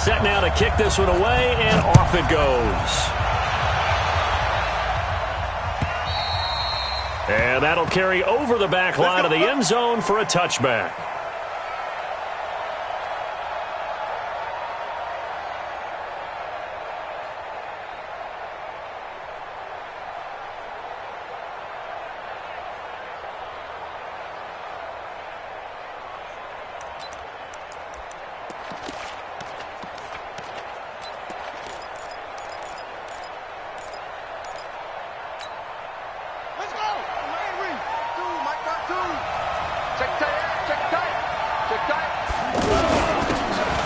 Set now to kick this one away, and off it goes. And that'll carry over the back line of the end zone for a touchback.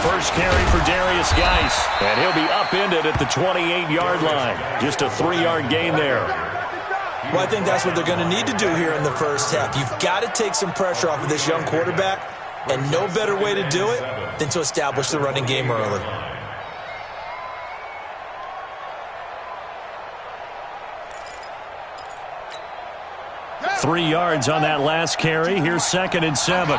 First carry for Darius Geis, and he'll be upended at the 28-yard line. Just a 3-yard gain there. Well, I think that's what they're going to need to do here in the first half. You've got to take some pressure off of this young quarterback, and no better way to do it than to establish the running game early. Three yards on that last carry. Here's 2nd and 7.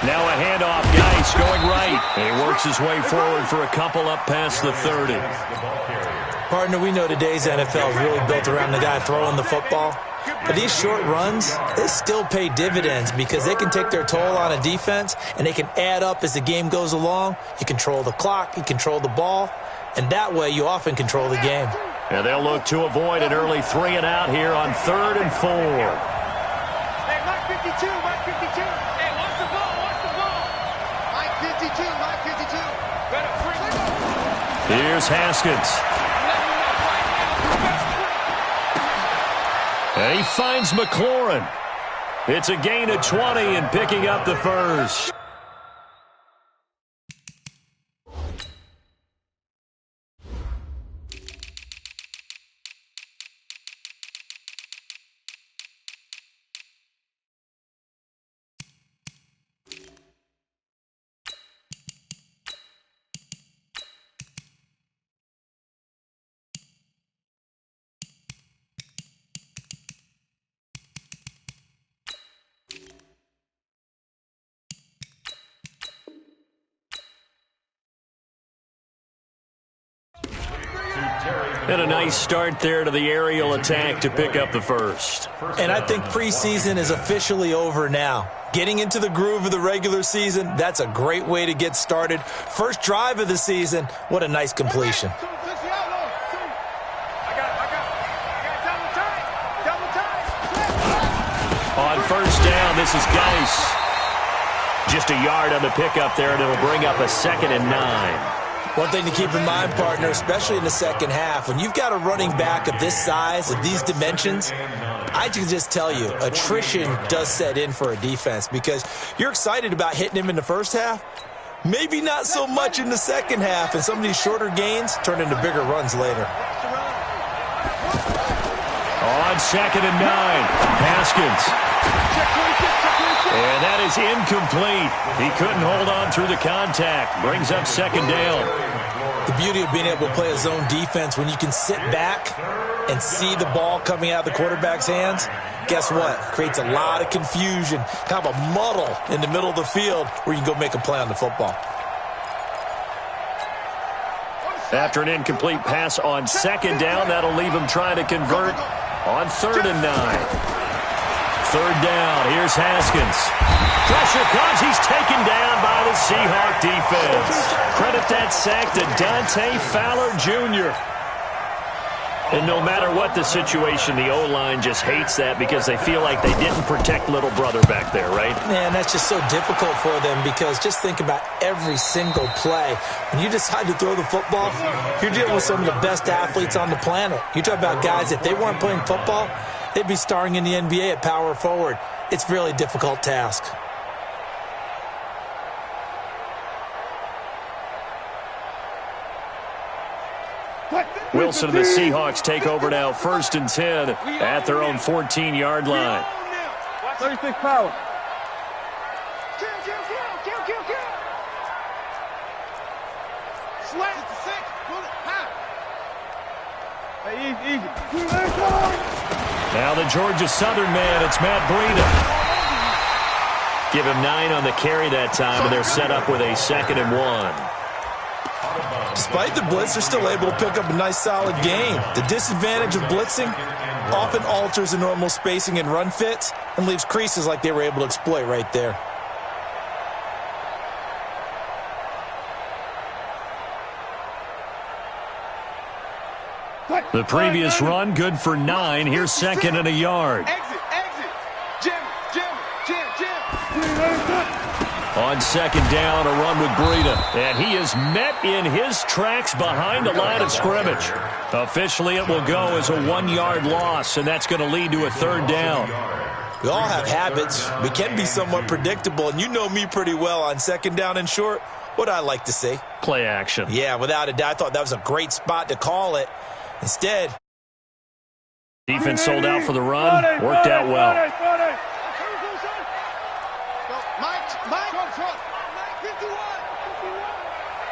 Now a handoff. Geis going right. And he works his way forward for a couple up past the 30. Partner, we know today's NFL is really built around the guy throwing the football. But these short runs, they still pay dividends because they can take their toll on a defense, and they can add up as the game goes along. You control the clock, you control the ball, and that way you often control the game. And they'll look to avoid an early 3 and out here on 3rd and 4. Hey, Mike 52, Mike 52. Hey, watch the ball, watch the ball. Mike 52, Mike 52. Better bring it up. Here's Haskins. And he finds McLaurin. It's a gain of 20 and picking up the first. And a nice start there to the aerial attack to pick up the first. And I think preseason is officially over now. Getting into the groove of the regular season, that's a great way to get started. First drive of the season, what a nice completion. On first down, this is Geis. Just a yard on the pickup there, and it'll bring up a 2nd and 9. One thing to keep in mind, partner, especially in the second half, when you've got a running back of this size, of these dimensions, I can just tell you, attrition does set in for a defense because you're excited about hitting him in the first half, maybe not so much in the second half, and some of these shorter gains turn into bigger runs later. On 2nd and 9, Haskins. And that is incomplete. He couldn't hold on through the contact. Brings up 2nd down. The beauty of being able to play a zone defense, when you can sit back and see the ball coming out of the quarterback's hands, guess what? Creates a lot of confusion, kind of a muddle in the middle of the field where you can go make a play on the football. After an incomplete pass on 2nd down, that'll leave him trying to convert on 3rd and 9. 3rd down, here's Haskins. Pressure comes, he's taken down by the Seahawks defense. Credit that sack to Dante Fowler Jr. And no matter what the situation, the O-line just hates that because they feel like they didn't protect little brother back there, right? Man, that's just so difficult for them because just think about every single play. When you decide to throw the football, you're dealing with some of the best athletes on the planet. You talk about guys, if they weren't playing football, they'd be starring in the NBA at power forward. It's a really difficult task. Wilson and the Seahawks take over now, 1st and 10 at their own 14-yard line. 36 power. Sweat. Hey, easy. Now the Georgia Southern man, it's Matt Breida. Give him 9 on the carry that time, and they're set up with a 2nd and 1. Despite the blitz, they're still able to pick up a nice, solid gain. The disadvantage of blitzing often alters the normal spacing and run fits and leaves creases like they were able to exploit right there. The previous run, good for 9. Here's 2nd and a yard. Exit. Jim. On 2nd down, a run with Breida. And he is met in his tracks behind the line of scrimmage. Officially, it will go as a 1-yard loss, and that's going to lead to a 3rd down. We all have habits. We can be somewhat predictable, and you know me pretty well on 2nd down and short. What I like to say? Play action. Yeah, without a doubt, I thought that was a great spot to call it. Instead, defense sold out for the run. Worked out well. Mike 51.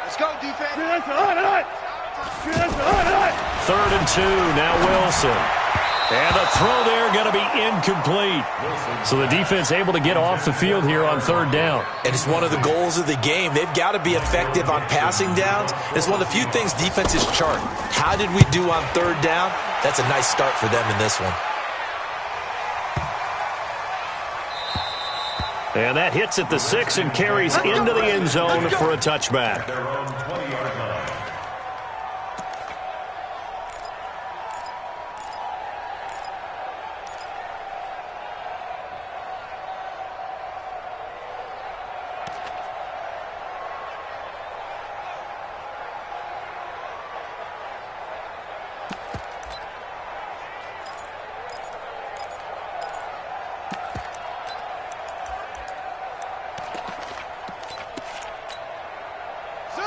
Let's go, defense. 3rd and 2. Now Wilson. And the throw there going to be incomplete. So the defense able to get off the field here on 3rd down. and it's one of the goals of the game. They've got to be effective on passing downs. It's one of the few things defenses chart. How did we do on 3rd down? That's a nice start for them in this one. And that hits at the 6 and carries into the end zone for a touchback.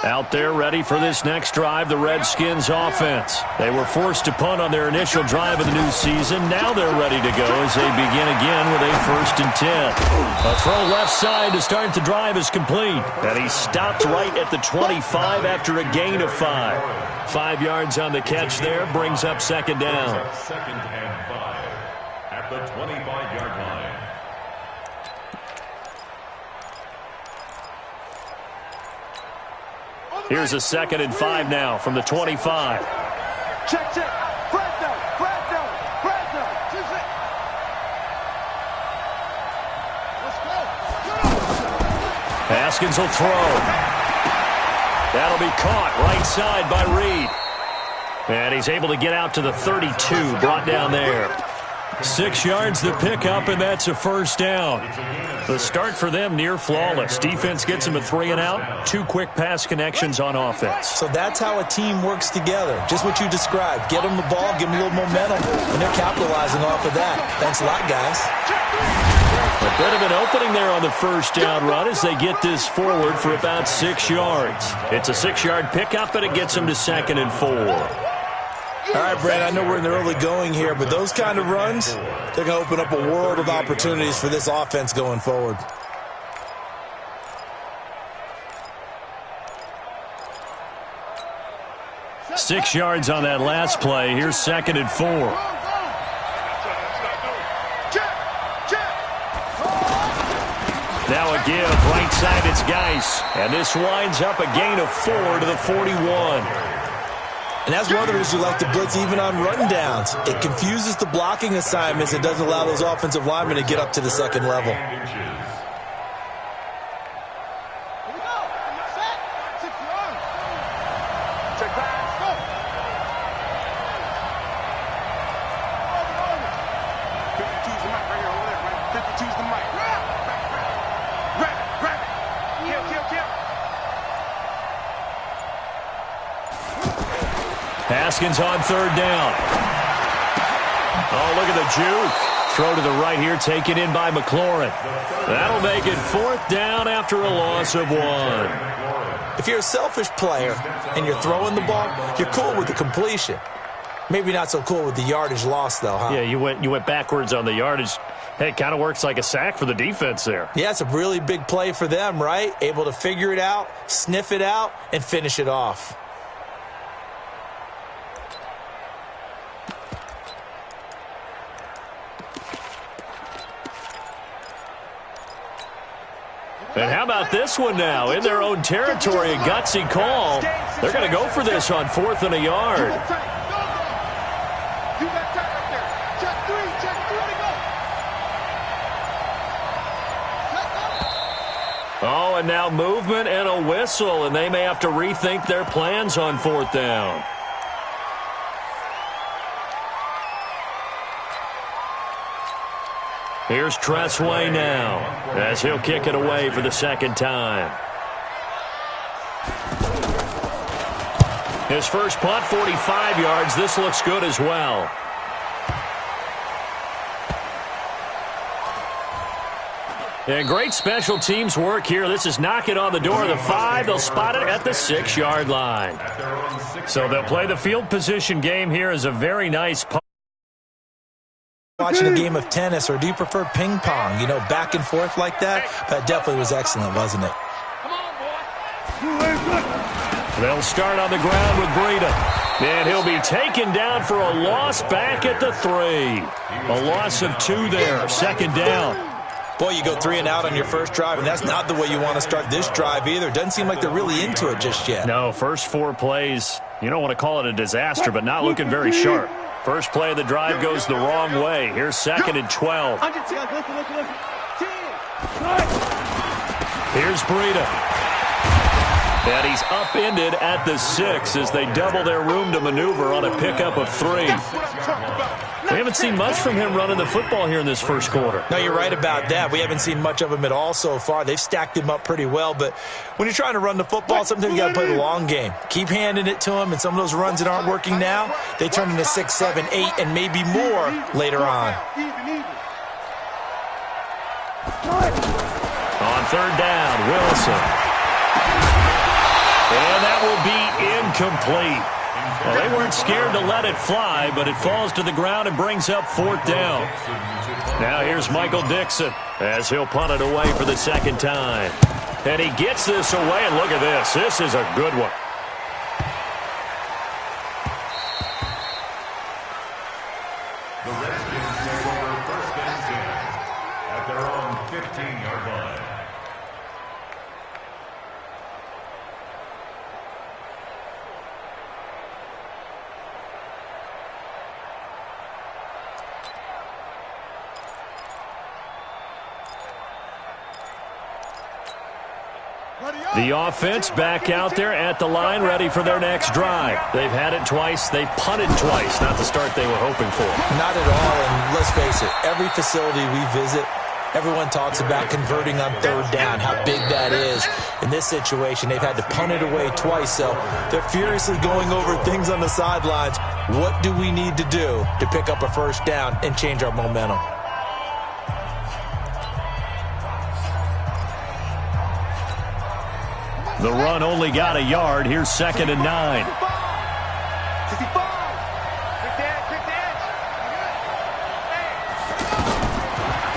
Out there ready for this next drive, the Redskins offense. They were forced to punt on their initial drive of the new season. Now they're ready to go as they begin again with a 1st and 10. A throw left side to start the drive is complete. And he stopped right at the 25 after a gain of 5. 5 yards on the catch there, brings up 2nd down. 2nd and 5 at the 25-yard line. Here's a 2nd and 5 now from the 25. Check. Fresno. Let's go. Haskins will throw. That'll be caught right side by Reed. And he's able to get out to the 32, brought down there. 6 yards the pickup, and that's a 1st down. The start for them near flawless. Defense gets them a 3 and out. 2 quick pass connections on offense. So that's how a team works together. Just what you described. Get them the ball, give them a little momentum, and they're capitalizing off of that. Thanks a lot, guys. A bit of an opening there on the 1st down run as they get this forward for about 6 yards. It's a 6-yard pickup, and it gets them to 2nd and 4. All right, Brad, I know we're in the early going here, but those kind of runs, they're going to open up a world of opportunities for this offense going forward. Six yards on that last play. Here's 2nd and 4. Now a give, right side, it's Geis. And this winds up a gain of 4 to the 41. And that's one of the reasons you like to blitz even on run downs. It confuses the blocking assignments. It doesn't allow those offensive linemen to get up to the 2nd level. Haskins on 3rd down. Oh, look at the juke. Throw to the right here, taken in by McLaurin. That'll make it 4th down after a loss of 1. If you're a selfish player and you're throwing the ball, you're cool with the completion. Maybe not so cool with the yardage loss, though, huh? Yeah, you went backwards on the yardage. Hey, it kind of works like a sack for the defense there. Yeah, it's a really big play for them, right? Able to figure it out, sniff it out, and finish it off. And how about this one now? In their own territory, a gutsy call. They're going to go for this on 4th and a yard. Oh, and now movement and a whistle, and they may have to rethink their plans on 4th down. Here's Tressway now, as he'll kick it away for the second time. His first punt, 45 yards. This looks good as well. And great special teams work here. This is knocking on the door of the 5. They'll spot it at the 6-yard line. So they'll play the field position game here as a very nice punt. Watching a game of tennis, or do you prefer ping pong? You know, back and forth like that? That definitely was excellent, wasn't it? They'll start on the ground with Breida. And he'll be taken down for a loss back at the 3. A loss of 2 there, second down. Boy, you go 3 and out on your first drive, and that's not the way you want to start this drive either. Doesn't seem like they're really into it just yet. No, first 4 plays, you don't want to call it a disaster, but not looking very sharp. First play of the drive goes the wrong way. Here's 2nd and 12. Here's Breida. And he's upended at the 6 as they double their room to maneuver on a pickup of 3. We haven't seen much from him running the football here in this first quarter. No, you're right about that. We haven't seen much of him at all so far. They've stacked him up pretty well, but when you're trying to run the football, sometimes you got to play the long game. Keep handing it to him, and some of those runs that aren't working now, they turn into 6, 7, 8, and maybe more later on. On 3rd down, Wilson. And that will be incomplete. Well, they weren't scared to let it fly, but it falls to the ground and brings up 4th down. Now here's Michael Dixon as he'll punt it away for the second time. And he gets this away, and look at this. This is a good one. The Redskins take over 1st and 10 at their own 15-yard line. The offense back out there at the line, ready for their next drive. They've had it twice. They've punted twice. Not the start they were hoping for. Not at all, and let's face it, every facility we visit, everyone talks about converting on 3rd down, how big that is. In this situation, they've had to punt it away twice, so they're furiously going over things on the sidelines. What do we need to do to pick up a 1st down and change our momentum? The run only got a yard. Here's 2nd and 9.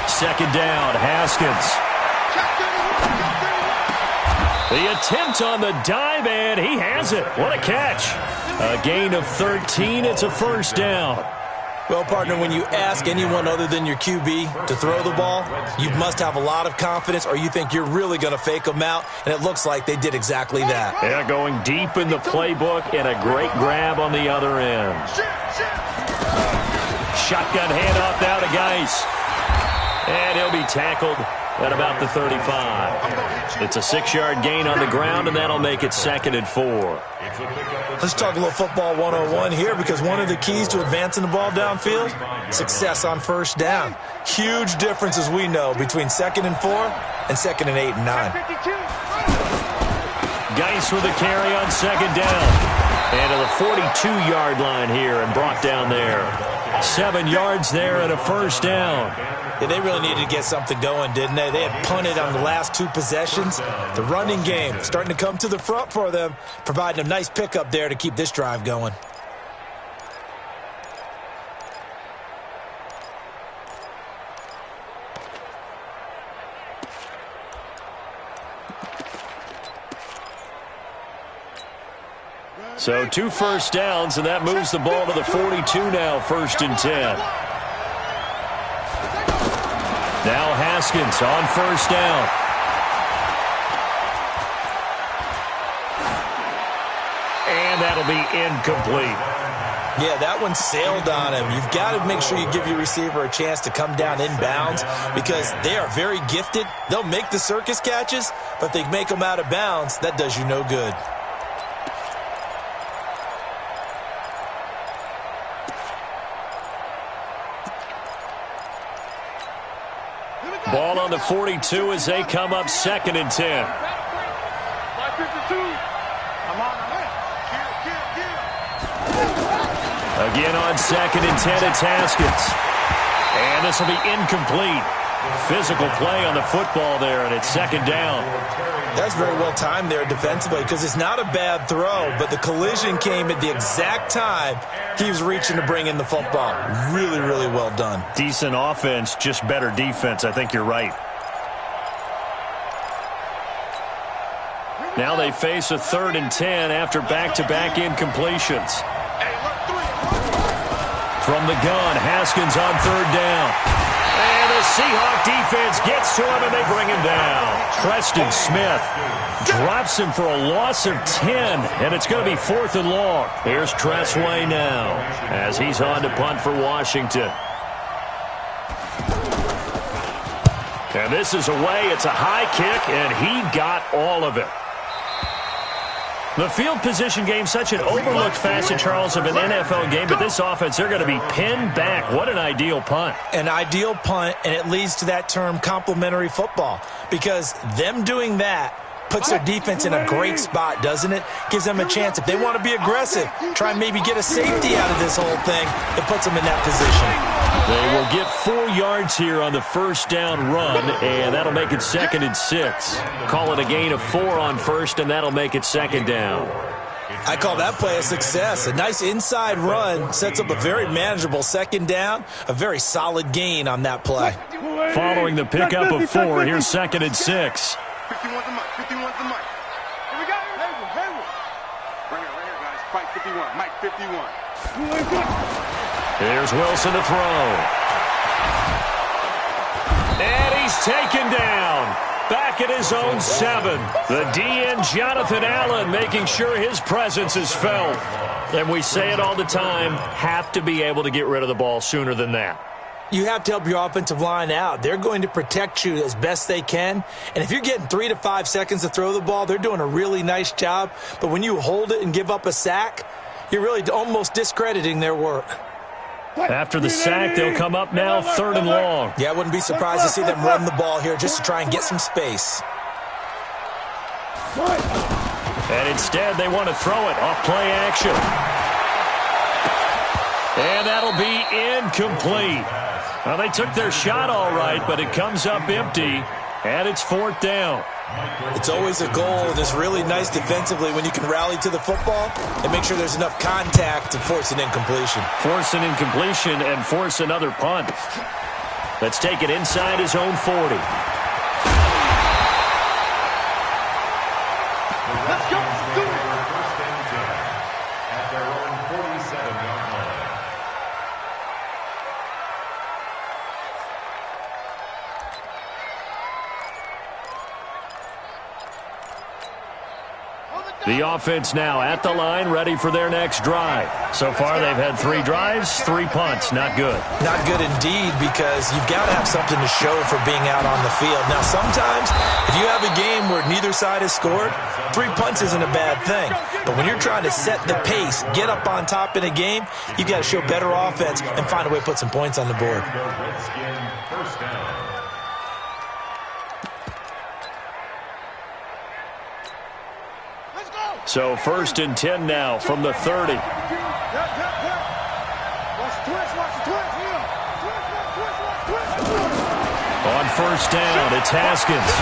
Second down, Haskins. The attempt on the dive, and he has it. What a catch. A gain of 13. It's a 1st down. Well, partner, when you ask anyone other than your QB to throw the ball, you must have a lot of confidence, or you think you're really going to fake them out, and it looks like they did exactly that. Yeah, going deep in the playbook, and a great grab on the other end. Shotgun handoff now to Geis. And he'll be tackled at about the 35. It's a 6-yard gain on the ground, and that'll make it 2nd and 4. Let's talk a little football 101 here, because one of the keys to advancing the ball downfield, success on 1st down. Huge difference, as we know, between 2nd and 4 and 2nd and 8 and 9. Geis with a carry on 2nd down. And to the 42-yard line here and brought down there. 7 yards there and a 1st down. Yeah, they really needed to get something going, didn't they? They had punted on the last 2 possessions. The running game starting to come to the front for them, providing a nice pickup there to keep this drive going. So 2 1st downs, and that moves the ball to the 42 now, 1st and 10. Now Haskins on 1st down. And that'll be incomplete. Yeah, that one sailed on him. You've got to make sure you give your receiver a chance to come down inbounds because they are very gifted. They'll make the circus catches, but if they make them out of bounds, that does you no good. Ball on the 42 as they come up 2nd and 10. Again on 2nd and 10, it's Haskins. And this will be incomplete. Physical play on the football there, and it's 2nd down. That's very well timed there defensively because it's not a bad throw, but the collision came at the exact time he was reaching to bring in the football. Really, really well done. Decent offense, just better defense. I think you're right. Now they face a 3rd and 10 after back-to-back incompletions. From the gun, Haskins on 3rd down. And the Seahawk defense gets to him, and they bring him down. Preston Smith drops him for a loss of 10, and it's going to be 4th and long. Here's Tressway now as he's on to punt for Washington. And this is away. It's a high kick, and he got all of it. The field position game, such an overlooked facet, Charles, of an NFL game, but this offense, they're going to be pinned back. What an ideal punt. An ideal punt, and it leads to that term complementary football, because them doing that puts their defense in a great spot, doesn't it? Gives them a chance. If they want to be aggressive, try and maybe get a safety out of this whole thing, it puts them in that position. They will get 4 yards here on the 1st down run, and that'll make it 2nd and 6. Call it a gain of 4 on 1st, and that'll make it 2nd down. I call that play a success. A nice inside run sets up a very manageable 2nd down, a very solid gain on that play. Following the pickup of 4, here's 2nd and 6. 51's the mic. 51's the mic. Here we go. Hayward. Right here, guys. Fight 51. Mike 51. Here's Wilson to throw. And he's taken down. Back at his own 7. The DN, Jonathan Allen, making sure his presence is felt. And we say it all the time, have to be able to get rid of the ball sooner than that. You have to help your offensive line out. They're going to protect you as best they can. And if you're getting 3 to 5 seconds to throw the ball, they're doing a really nice job. But when you hold it and give up a sack, you're really almost discrediting their work. After the sack, they'll come up now 3rd and long. Yeah, I wouldn't be surprised to see them run the ball here just to try and get some space. And instead, they want to throw it off play action. And that'll be incomplete. Well, they took their shot all right, but it comes up empty, and it's 4th down. It's always a goal, and it's really nice defensively when you can rally to the football and make sure there's enough contact to force an incompletion. Force an incompletion and force another punt. Let's take it inside his own 40. Let's go. Do it. At their own 47-yard line. The offense now at the line, ready for their next drive. So far, they've had 3 drives, 3 punts. Not good. Not good indeed, because you've got to have something to show for being out on the field. Now, sometimes, if you have a game where neither side has scored, 3 punts isn't a bad thing. But when you're trying to set the pace, get up on top in a game, you've got to show better offense and find a way to put some points on the board. Redskin first down. So 1st and 10 now from the 30. Watch the twist. On 1st down, it's Haskins.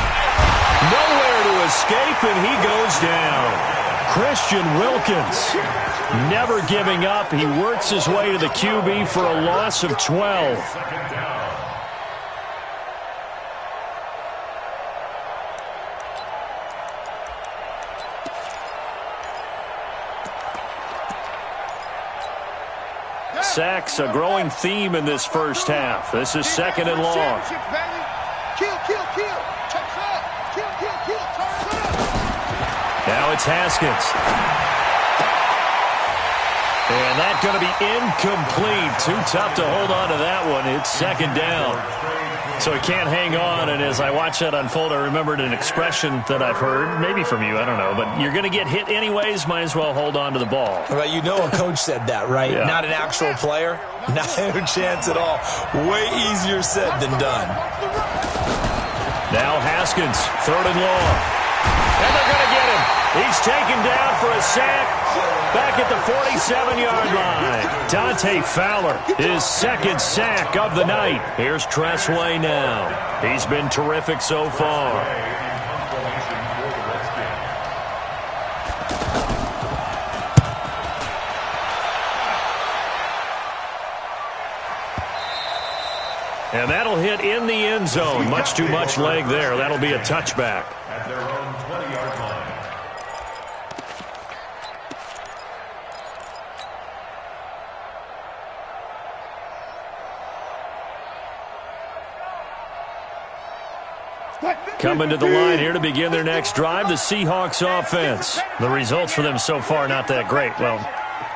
Nowhere to escape, and he goes down. Christian Wilkins, never giving up. He works his way to the QB for a loss of 12. Sacks, a growing theme in this first half. This is 2nd and long. Kill. Checks up. Kill. Turns up. Now it's Haskins. And that's going to be incomplete. Too tough to hold on to that one. It's second down. So he can't hang on, and as I watch that unfold, I remembered an expression that I've heard, maybe from you, I don't know, but you're going to get hit anyways, might as well hold on to the ball. Well, you know a coach said that, right? Yeah. Not an actual player. Not a chance at all. Way easier said than done. Now Haskins, third and long. And they're going to get him. He's taken down for a sack back at the 47-yard line. Dante Fowler, his second sack of the night. Here's Tressway now. He's been terrific so far. And that'll hit in the end zone. Much too much leg there. That'll be a touchback. At their own 20-yard line. Coming to the line here to begin their next drive, the Seahawks offense. The results for them so far not that great. Well,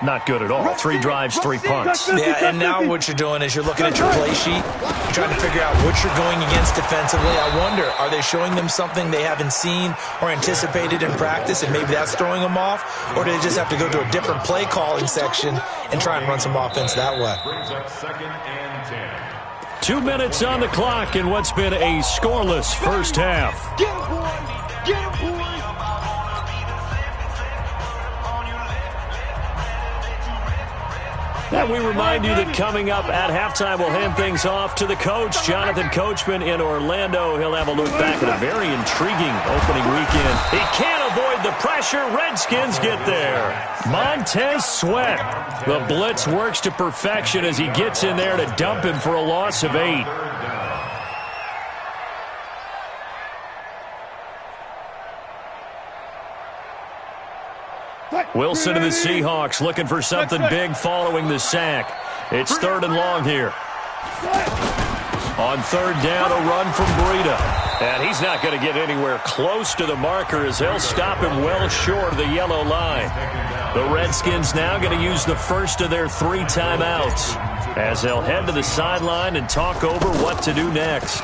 not good at all. 3 drives, 3 punts. Yeah, and now what you're doing is you're looking at your play sheet. You're trying to figure out what you're going against defensively. I wonder, are they showing them something they haven't seen or anticipated in practice, and maybe that's throwing them off? Or do they just have to go to a different play calling section and try and run some offense that way? Brings up 2nd and 10. 2 minutes on the clock in what's been a scoreless first half. Get him, boys! Get him, boys! And we remind you that coming up at halftime, we'll hand things off to the coach, Jonathan Coachman in Orlando. He'll have a look back at a very intriguing opening weekend. He can't avoid the pressure. Redskins get there. Montez Sweat. The blitz works to perfection as he gets in there to dump him for a loss of 8. Wilson to the Seahawks looking for something big following the sack. It's 3rd and long here. On 3rd down, a run from Breida. And he's not going to get anywhere close to the marker as they'll stop him well short of the yellow line. The Redskins now going to use the first of their 3 timeouts as they'll head to the sideline and talk over what to do next.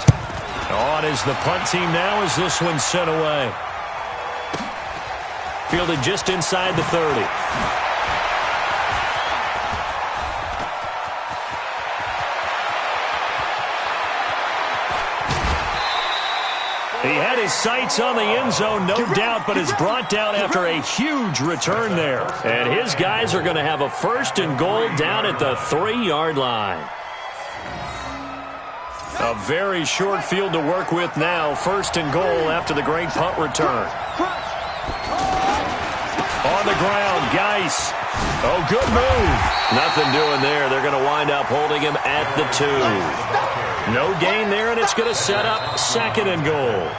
On is the punt team now as this one's sent away. Fielded just inside the 30. He had his sights on the end zone, no doubt, but is brought down after a huge return there. And his guys are going to have a 1st and goal down at the 3-yard line. A very short field to work with now. 1st and goal after the great punt return. On the ground, Geis. Oh, good move. Nothing doing there. They're going to wind up holding him at the 2. No gain there, and it's going to set up 2nd and goal.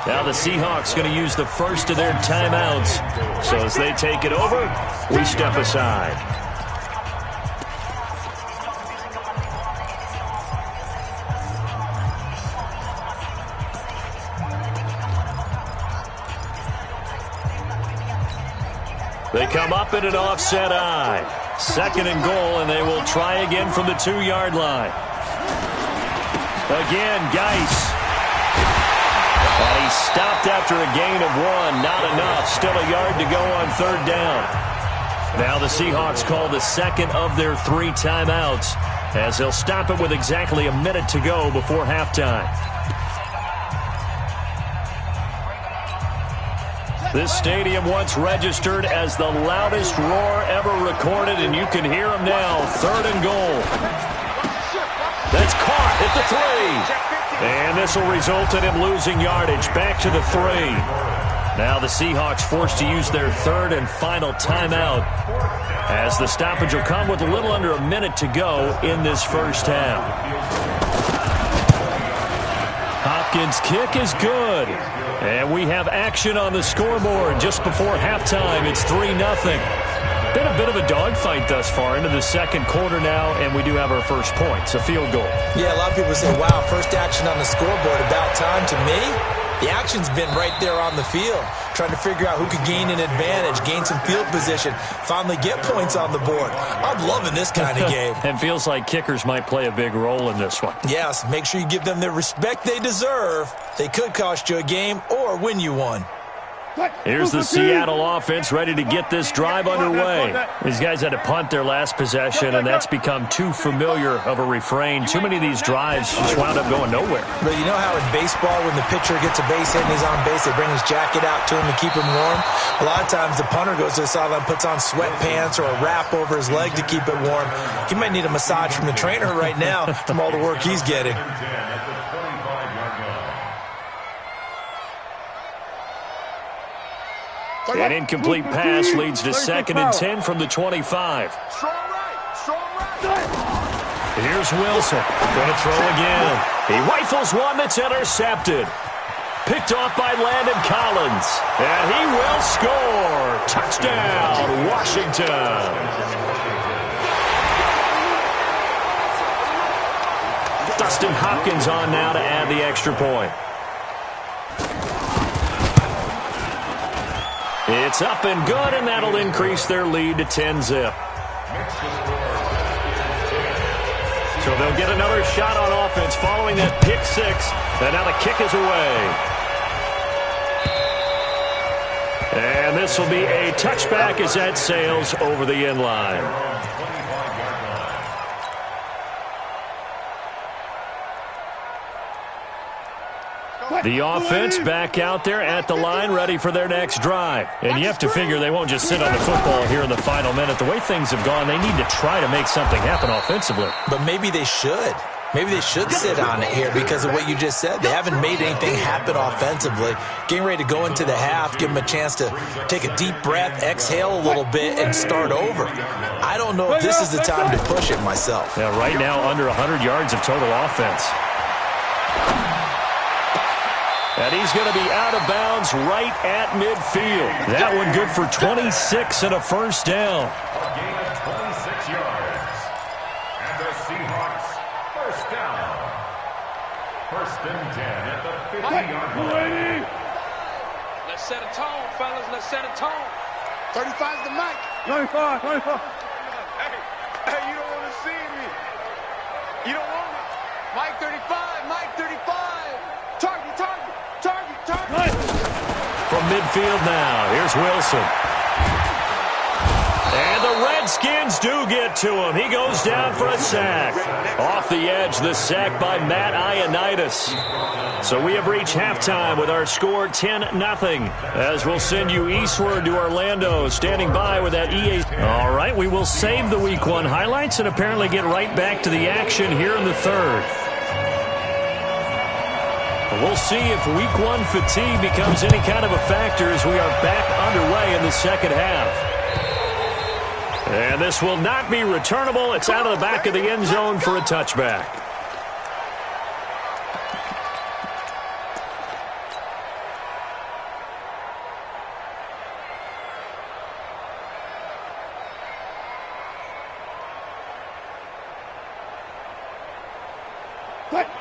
Now the Seahawks going to use the first of their timeouts. So as they take it over, we step aside. They come up in an offset eye. 2nd and goal, and they will try again from the 2-yard line. Again, Geis. And he stopped after a gain of 1. Not enough. Still a yard to go on 3rd down. Now the Seahawks call the 2nd of their 3 timeouts as they'll stop it with exactly a minute to go before halftime. This stadium once registered as the loudest roar ever recorded, and you can hear him now. 3rd and goal. That's caught at the 3. And this will result in him losing yardage back to the 3. Now the Seahawks forced to use their 3rd and final timeout as the stoppage will come with a little under a minute to go in this first half. Hopkins' kick is good. And we have action on the scoreboard just before halftime. It's 3-0. Been a bit of a dogfight thus far into the 2nd quarter now, and we do have our first points, a field goal. Yeah, a lot of people say, wow, first action on the scoreboard, about time. To me, The action's been right there on the field, trying to figure out who could gain an advantage, gain some field position, finally get points on the board. I'm loving this kind of game. It feels like kickers might play a big role in this one. Yes, make sure you give them the respect they deserve. They could cost you a game or win you one. Here's the Seattle offense ready to get this drive underway. These guys had to punt their last possession, and that's become too familiar of a refrain. Too many of these drives just wound up going nowhere. But you know how in baseball, when the pitcher gets a base hit and he's on base, they bring his jacket out to him to keep him warm? A lot of times the punter goes to the sideline, puts on sweatpants or a wrap over his leg to keep it warm. He might need a massage from the trainer right now from all the work he's getting. An incomplete pass leads to 2nd and 10 from the 25. Here's Wilson. Going to throw again. He rifles one that's intercepted. Picked off by Landon Collins. And he will score. Touchdown, Washington. Dustin Hopkins on now to add the extra point. It's up and good, and that'll increase their lead to 10-zip. So they'll get another shot on offense following that pick six, and now the kick is away. And this will be a touchback as that sails over the end line. The offense back out there at the line, ready for their next drive. And you have to figure they won't just sit on the football here in the final minute. The way things have gone, they need to try to make something happen offensively. But maybe they should. Maybe they should sit on it here because of what you just said. They haven't made anything happen offensively. Getting ready to go into the half, give them a chance to take a deep breath, exhale a little bit, and start over. I don't know if this is the time to push it myself. Yeah, right now under 100 yards of total offense. And he's going to be out of bounds right at midfield. That one good for 26 and a first down. A gain of 26 yards. And the Seahawks, first down. 1st and 10 at the 50-yard line. Let's set a tone, fellas. Let's set a tone. 35's the mic. 25. Hey, you don't want to see me. You don't want me. Mike 35, Mike 35. Target. From midfield now, here's Wilson. And the Redskins do get to him. He goes down for a sack. Off the edge, the sack by Matt Ioannidis. So we have reached halftime with our score 10-0. As we'll send you eastward to Orlando, standing by with that EA. All right, we will save the Week 1 highlights and apparently get right back to the action here in the third. We'll see if Week 1 fatigue becomes any kind of a factor as we are back underway in the second half. And this will not be returnable. It's out of the back of the end zone for a touchback.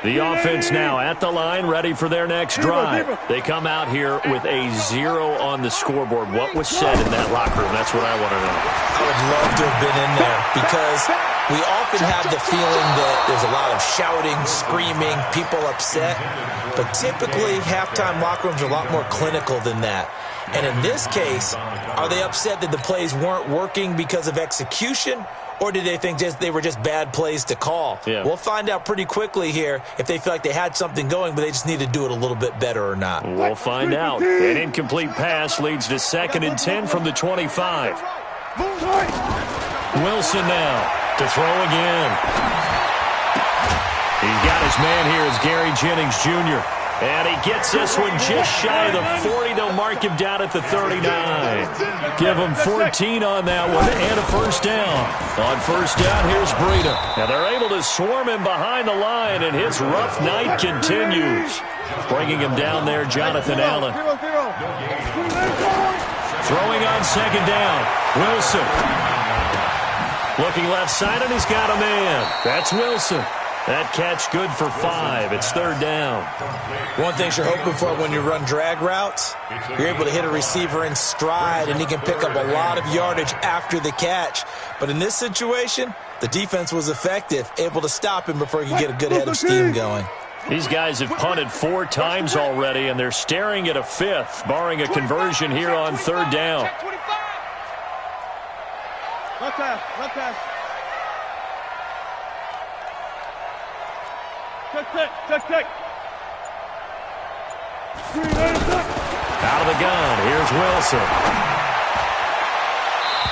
The offense now at the line, ready for their next drive. They come out here with a 0 on the scoreboard. What was said in that locker room? That's what I want to know. I would love to have been in there because we often have the feeling that there's a lot of shouting, screaming, people upset. But typically, halftime locker rooms are a lot more clinical than that. And in this case, are they upset that the plays weren't working because of execution? Or did they think they were just bad plays to call? Yeah. We'll find out pretty quickly here if they feel like they had something going, but they just need to do it a little bit better or not. We'll find out. An incomplete pass leads to 2nd and 10 from the 25. Wilson now to throw again. He's got his man here as Gary Jennings Jr. And he gets this one just shy of the 40. They'll mark him down at the 39. Give him 14 on that one and a first down. On first down, here's Breida. Now they're able to swarm him behind the line, and his rough night continues. Bringing him down there, Jonathan Allen. Throwing on 2nd down, Wilson. Looking left side, and he's got a man. That's Wilson. That catch good for 5. It's third down. One thing you're hoping for when you run drag routes, you're able to hit a receiver in stride, and he can pick up a lot of yardage after the catch. But in this situation, the defense was effective, able to stop him before he could get a good head of steam going. These guys have punted 4 times already, and they're staring at a 5th, barring a conversion here on third down. Run pass, run pass. Check. Out of the gun, here's Wilson.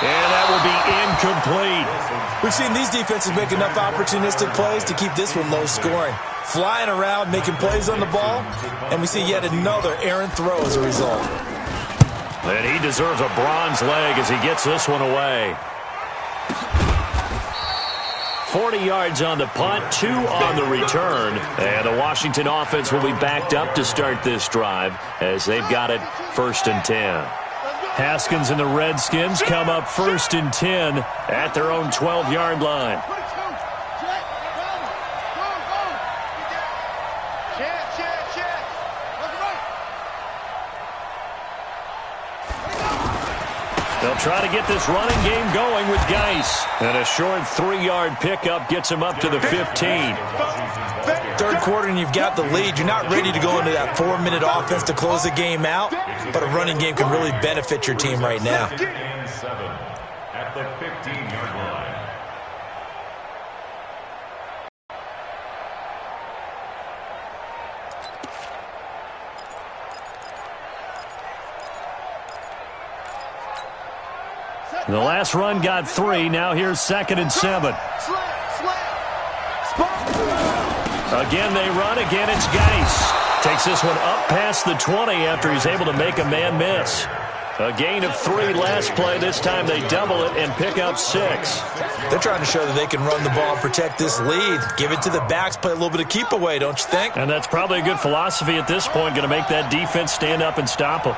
And that will be incomplete. We've seen these defenses make enough opportunistic plays to keep this one low scoring. Flying around, making plays on the ball, and we see yet another errant throw as a result. And he deserves a bronze leg as he gets this one away. 40 yards on the punt, 2 on the return. And the Washington offense will be backed up to start this drive as they've got it 1st and 10. Haskins and the Redskins come up 1st and 10 at their own 12-yard line. They'll try to get this running game going with Geis. And a short 3-yard pickup gets him up to the 15. Third quarter and you've got the lead. You're not ready to go into that 4-minute offense to close the game out, but a running game can really benefit your team right now. 7 at the 15-yard line. The last run got 3. Now here's 2nd and 7. Again they run. Again it's Geis. Takes this one up past the 20 after he's able to make a man miss. A gain of 3 last play. This time they double it and pick up 6. They're trying to show that they can run the ball and protect this lead. Give it to the backs, play a little bit of keep away, don't you think? And that's probably a good philosophy at this point. Going to make that defense stand up and stop them.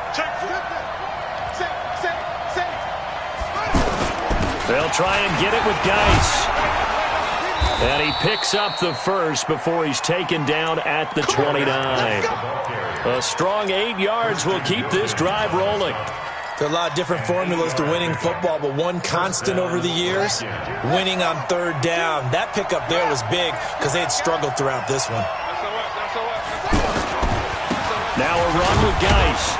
They'll try and get it with Geis. And he picks up the first before he's taken down at the 29. A strong 8 yards will keep this drive rolling. There are a lot of different formulas to winning football, but one constant over the years, winning on third down. That pickup there was big because they had struggled throughout this one. Now a run with Geis.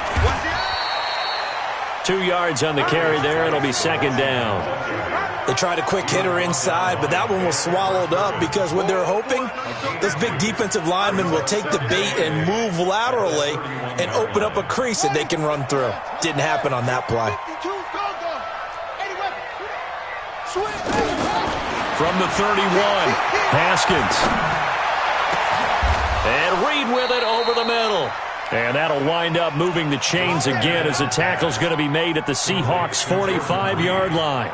2 yards on the carry there. It'll be 2nd down. They tried a quick hitter inside, but that one was swallowed up because what they're hoping, those big defensive linemen will take the bait and move laterally and open up a crease that they can run through. Didn't happen on that play. From the 31, Haskins. And Reed with it over the middle. And that'll wind up moving the chains again as the tackle's going to be made at the Seahawks' 45-yard line.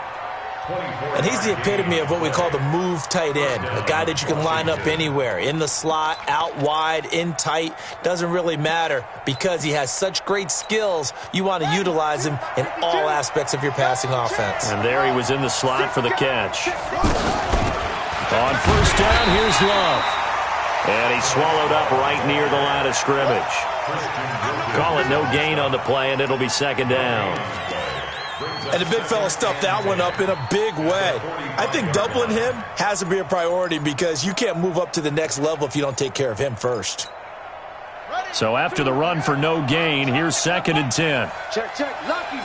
And he's the epitome of what we call the move tight end, a guy that you can line up anywhere, in the slot, out wide, in tight, doesn't really matter because he has such great skills. You want to utilize him in all aspects of your passing offense. And there he was in the slot for the catch. On 1st down, here's Love. And he's swallowed up right near the line of scrimmage. Call it no gain on the play, and it'll be 2nd down. And the big fella stuffed that one up in a big way. I think doubling him has to be a priority because you can't move up to the next level if you don't take care of him first. So after the run for no gain, here's 2nd and 10. Check. Lucky.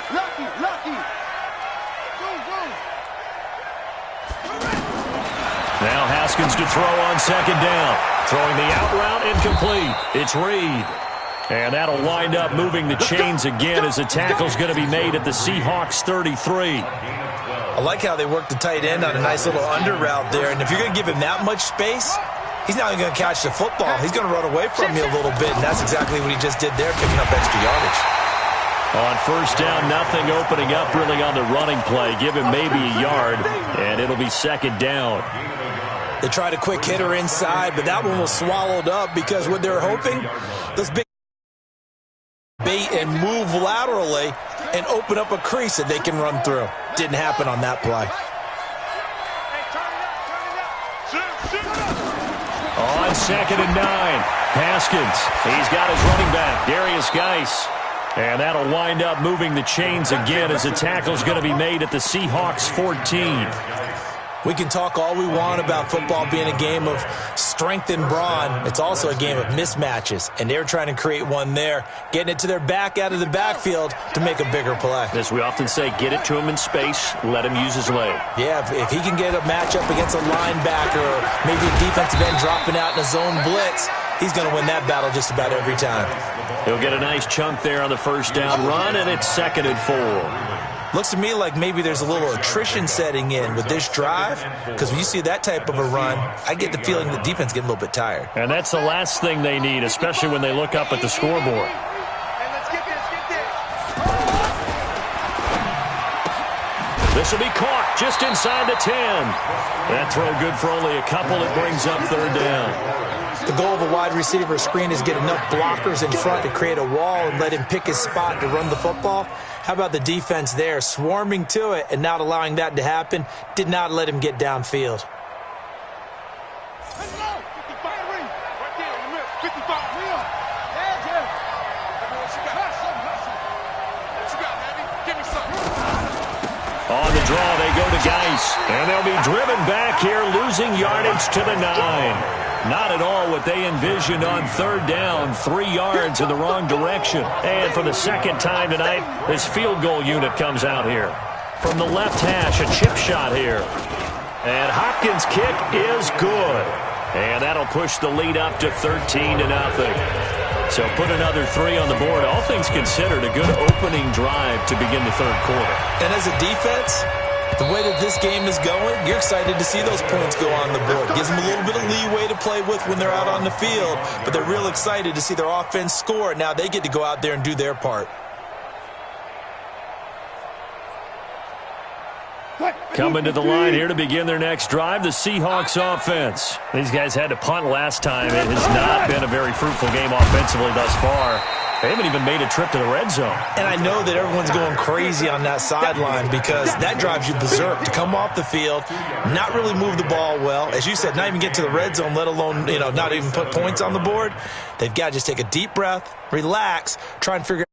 Now Haskins to throw on 2nd down. Throwing the out route incomplete. It's Reed. And that'll wind up moving the chains again as the tackle's going to be made at the Seahawks' 33. I like how they work the tight end on a nice little under route there. And if you're going to give him that much space, he's not even going to catch the football. He's going to run away from you a little bit, and that's exactly what he just did there, picking up extra yardage. On 1st down, nothing opening up really on the running play. Give him maybe a yard, and it'll be 2nd down. They tried a quick hitter inside, but that one was swallowed up because what they're hoping, those big bait and move laterally and open up a crease that they can run through. Didn't happen on that play. On 2nd and 9, Haskins. He's got his running back, Darius Geis. And that'll wind up moving the chains again as the tackle's going to be made at the Seahawks 14. We can talk all we want about football being a game of strength and brawn. It's also a game of mismatches, and they're trying to create one there, getting it to their back out of the backfield to make a bigger play. As we often say, get it to him in space, let him use his leg. Yeah, if he can get a matchup against a linebacker or maybe a defensive end dropping out in a zone blitz, he's going to win that battle just about every time. He'll get a nice chunk there on the first down run, and it's 2nd and 4. Looks to me like maybe there's a little attrition setting in with this drive, because when you see that type of a run, I get the feeling the defense getting a little bit tired. And that's the last thing they need, especially when they look up at the scoreboard. This will be caught just inside the 10. That throw good for only a couple. It brings up 3rd down. The goal of a wide receiver screen is get enough blockers in front to create a wall and let him pick his spot to run the football. How about the defense there, swarming to it and not allowing that to happen? Did not let him get downfield. On the draw, they go to Geis. And they'll be driven back here, losing yardage to the 9. Not at all what they envisioned on 3rd down. 3 yards in the wrong direction. And for the second time tonight, this field goal unit comes out here. From the left hash, a chip shot here. And Hopkins' kick is good. And that'll push the lead up to 13-0. So put another 3 on the board. All things considered, a good opening drive to begin the 3rd quarter. And as a defense, the way that this game is going, you're excited to see those points go on the board. Gives them a little bit of leeway to play with when they're out on the field, but they're real excited to see their offense score. Now they get to go out there and do their part. Coming to the line here to begin their next drive, the Seahawks offense. These guys had to punt last time. It has not been a very fruitful game offensively thus far. They haven't even made a trip to the red zone. And I know that everyone's going crazy on that sideline because that drives you berserk to come off the field, not really move the ball well. As you said, not even get to the red zone, let alone, not even put points on the board. They've got to just take a deep breath, relax, try and figure